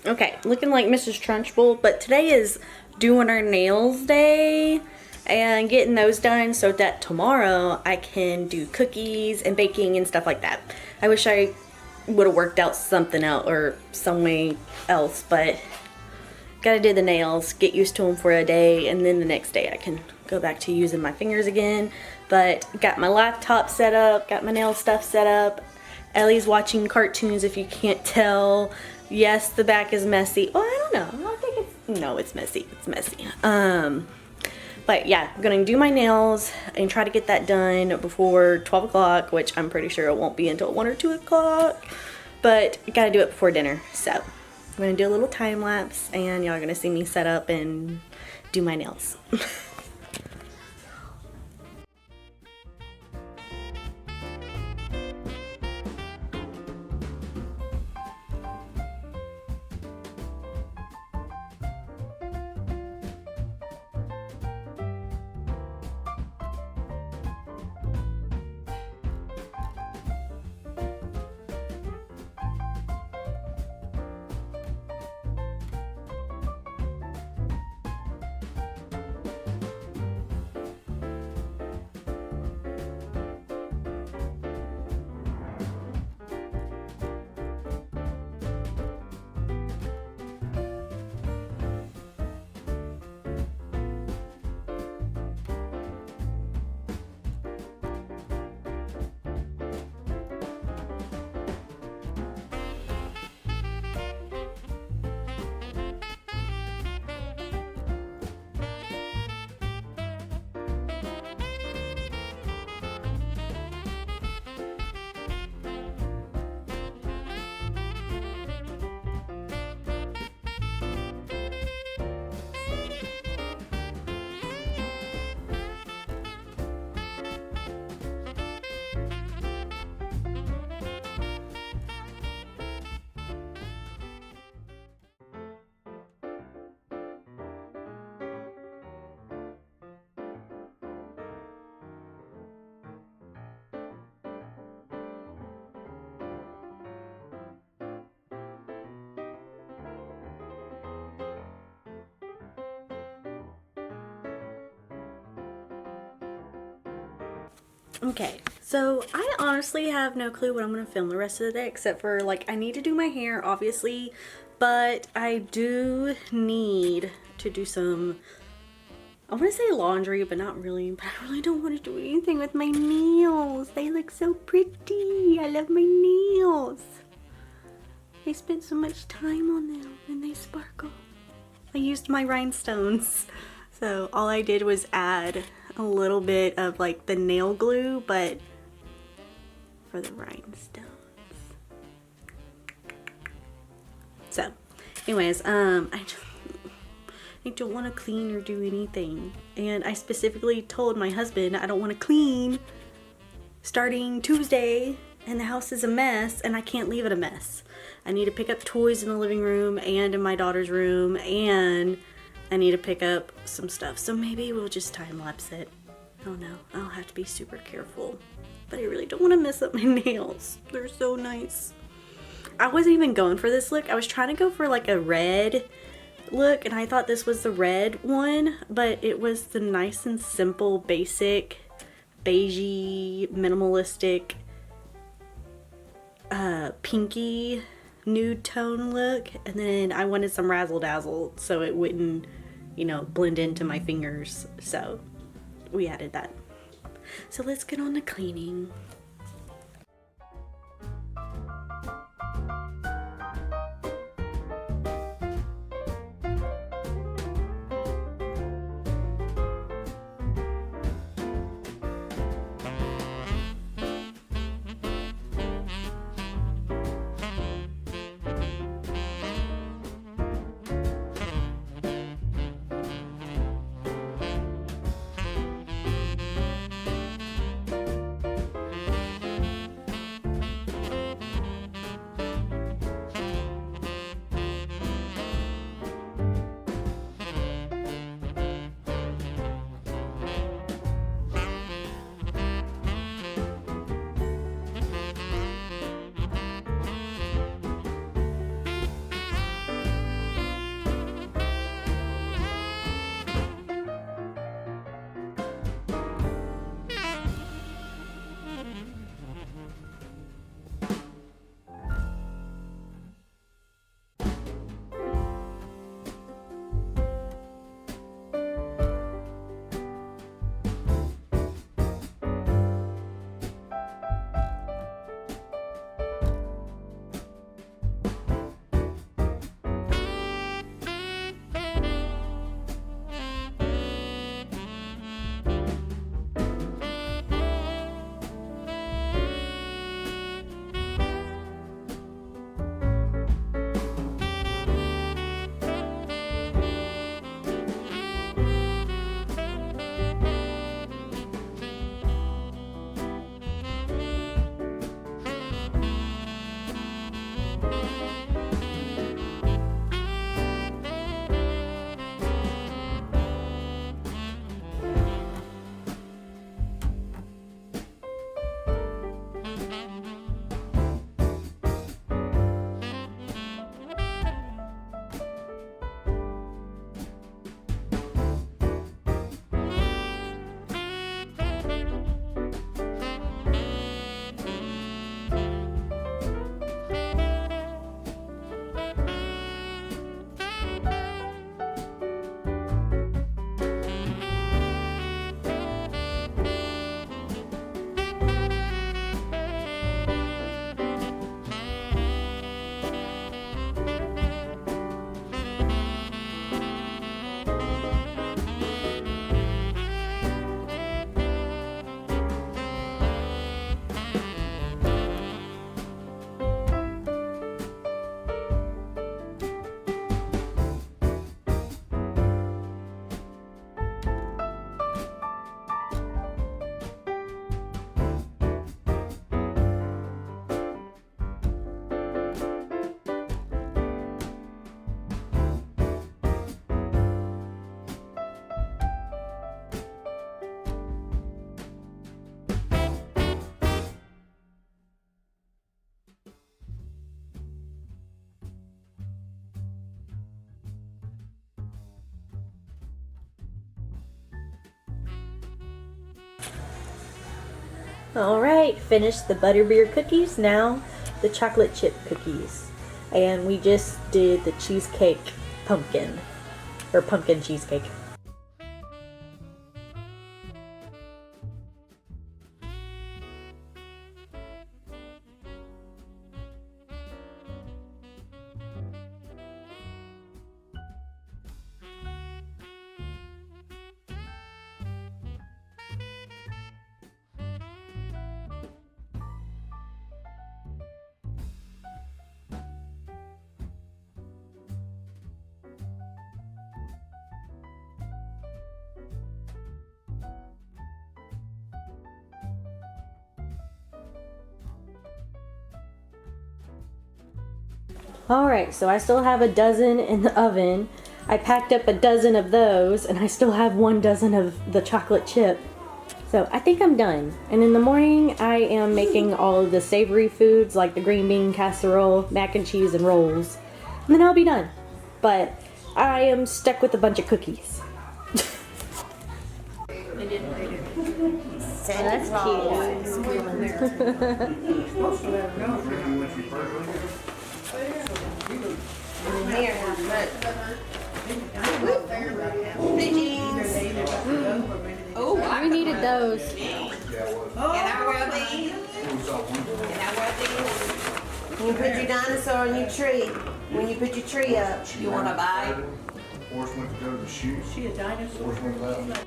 Okay, looking like Mrs. Trunchbull, but today is doing our nails day and getting those done so that tomorrow I can do cookies and baking and stuff like that. I wish I would have worked out something else or some way else, but gotta do the nails, get used to them for a day, and then the next day I can go back to using my fingers again. But got my laptop set up, got my nail stuff set up. Ellie's watching cartoons if you can't tell. Yes, the back is messy. Oh, I don't know. I think it's, no, it's messy. It's messy. But yeah, I'm gonna do my nails and try to get that done before 12 o'clock, which I'm pretty sure it won't be until 1 or 2 o'clock. But gotta do it before dinner. So I'm gonna do a little time lapse and y'all are gonna see me set up and do my nails. Okay, so I honestly have no clue what I'm going to film the rest of the day except for, like, I need to do my hair, obviously, but I do need to do some, I want to say laundry, but not really, but I really don't want to do anything with my nails. They look so pretty. I love my nails. I spent so much time on them and they sparkle. I used my rhinestones. So all I did was add a little bit of like the nail glue, but for the rhinestones. So anyways, I don't want to clean or do anything. And I specifically told my husband I don't want to clean starting Tuesday and the house is a mess and I can't leave it a mess. I need to pick up toys in the living room and in my daughter's room, and I need to pick up some stuff. So maybe we'll just time lapse it. Oh no, I'll have to be super careful. But I really don't want to mess up my nails. They're so nice. I wasn't even going for this look. I was trying to go for like a red look and I thought this was the red one, but it was the nice and simple, basic, beigey, minimalistic, pinky nude tone look. And then I wanted some razzle dazzle so it wouldn't, you know, blend into my fingers. So we added that. So let's get on to cleaning. Alright, finished the butterbeer cookies, now the chocolate chip cookies. And we just did the cheesecake pumpkin, or pumpkin cheesecake. Alright, so I still have a dozen in the oven. I packed up a dozen of those, and I still have 1 dozen of the chocolate chip. So I think I'm done. And in the morning, I am making all of the savory foods like the green bean casserole, mac and cheese, and rolls. And then I'll be done. But I am stuck with a bunch of cookies. That's Oh, we needed those. Can I wear these? Can I wear these? When you put your dinosaur on your tree, when you put your tree up, you want to buy? Horse went to go to the shoot. She a dinosaur. Horse went out.